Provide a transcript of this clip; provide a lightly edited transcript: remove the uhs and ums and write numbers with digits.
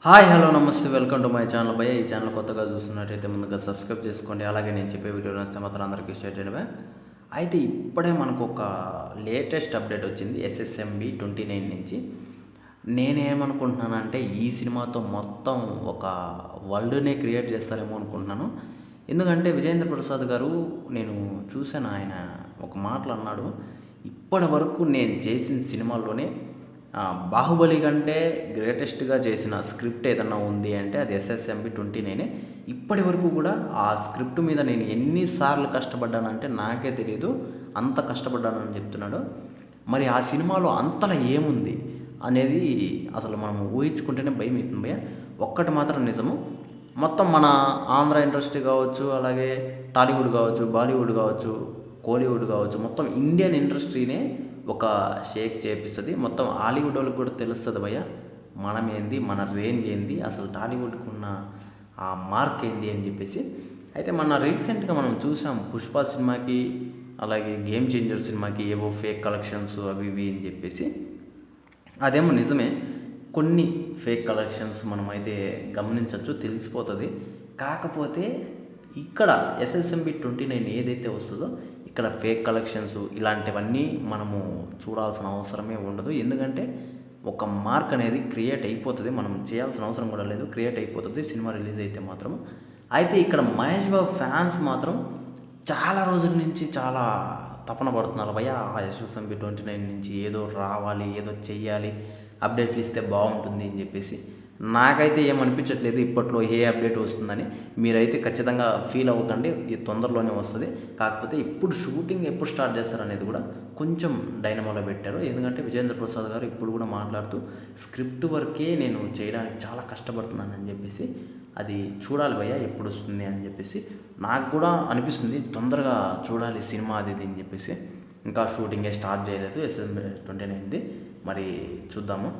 Hi hello నమస్తే welcome to my channel భయ్య. ఈ ఛానల్ కొత్తగా చూస్తున్నట్టయితే ముందుగా సబ్స్క్రైబ్ చేసుకోండి. అలాగే నేను చెప్పే వీడియో నచ్చితే మాత్రం అందరికీ షేర్ చేయడమే. అయితే ఇప్పుడే మనకు ఒక లేటెస్ట్ అప్డేట్ వచ్చింది SSMB 29 నుంచి. నేనేమనుకుంటున్నానంటే ఈ సినిమాతో మొత్తం ఒక వరల్డ్నే క్రియేట్ చేస్తారేమో అనుకుంటున్నాను. ఎందుకంటే విజేంద్ర ప్రసాద్ గారు నేను చూశాను, ఆయన ఒక మాటలు అన్నాడు, ఇప్పటి వరకు నేను చేసిన సినిమాల్లోనే బాహుబలి కంటే గ్రేటెస్ట్గా చేసిన స్క్రిప్ట్ ఏదన్నా ఉంది అంటే అది SSMB 29. ఇప్పటి వరకు కూడా ఆ స్క్రిప్ట్ మీద నేను ఎన్నిసార్లు కష్టపడ్డానంటే నాకే తెలియదు, అంత కష్టపడ్డానని చెప్తున్నాడు. మరి ఆ సినిమాలో అంతలా ఏముంది అనేది అసలు మనం ఊహించుకుంటేనే భయం అవుతుంది భయ్య. ఒక్కటి మాత్రం నిజము, మొత్తం మన ఆంధ్ర ఇండస్ట్రీ కావచ్చు, అలాగే టాలీవుడ్ కావచ్చు, బాలీవుడ్ కావచ్చు, కోలీవుడ్ కావచ్చు, మొత్తం ఇండియన్ ఇండస్ట్రీనే ఒక షేక్ చేపిస్తుంది. మొత్తం హాలీవుడ్ వాళ్ళకి కూడా తెలుస్తుంది భయ్య మనం ఏంది, మన రేంజ్ ఏంది, అసలు టాలీవుడ్కి ఉన్న ఆ మార్క్ ఏంది అని చెప్పేసి. అయితే మన రీసెంట్గా మనం చూసాం పుష్ప సినిమాకి, అలాగే గేమ్ చేంజర్ సినిమాకి ఏవో ఫేక్ కలెక్షన్స్ అవి ఇవి అని చెప్పేసి. అదేమో నిజమే, కొన్ని ఫేక్ కలెక్షన్స్ మనమైతే గమనించవచ్చు, తెలిసిపోతుంది. కాకపోతే ఇక్కడ SSMB 29 ఏదైతే వస్తుందో ఇక్కడ ఫేక్ కలెక్షన్స్ ఇలాంటివన్నీ మనము చూడాల్సిన అవసరమే ఉండదు. ఎందుకంటే ఒక మార్క్ అనేది క్రియేట్ అయిపోతుంది, మనం చేయాల్సిన అవసరం కూడా లేదు, క్రియేట్ అయిపోతుంది సినిమా రిలీజ్ అయితే మాత్రం. అయితే ఇక్కడ మహేష్ బాబు ఫ్యాన్స్ మాత్రం చాలా రోజుల నుంచి చాలా తపన పడుతున్నారు భయ్య, ఆ SSMB 29 నుంచి ఏదో రావాలి, ఏదో చెయ్యాలి, అప్డేట్లు ఇస్తే బాగుంటుంది అని చెప్పేసి. నాకైతే ఏమనిపించట్లేదు ఇప్పట్లో ఏ అప్డేట్ వస్తుందని. మీరైతే ఖచ్చితంగా ఫీల్ అవ్వకండి, ఇది తొందరలోనే వస్తుంది. కాకపోతే ఇప్పుడు షూటింగ్ ఎప్పుడు స్టార్ట్ చేస్తారనేది కూడా కొంచెం డైనమోలో పెట్టారు. ఎందుకంటే విజేంద్ర ప్రసాద్ గారు ఇప్పుడు కూడా మాట్లాడుతూ స్క్రిప్ట్ వర్కే నేను చేయడానికి చాలా కష్టపడుతున్నానని చెప్పేసి. అది చూడాలి భయ్య ఎప్పుడు వస్తుంది అని చెప్పేసి. నాకు కూడా అనిపిస్తుంది తొందరగా చూడాలి సినిమా అది అని చెప్పేసి. ఇంకా షూటింగే స్టార్ట్ చేయలేదు SSMB 29, మరి చూద్దాము.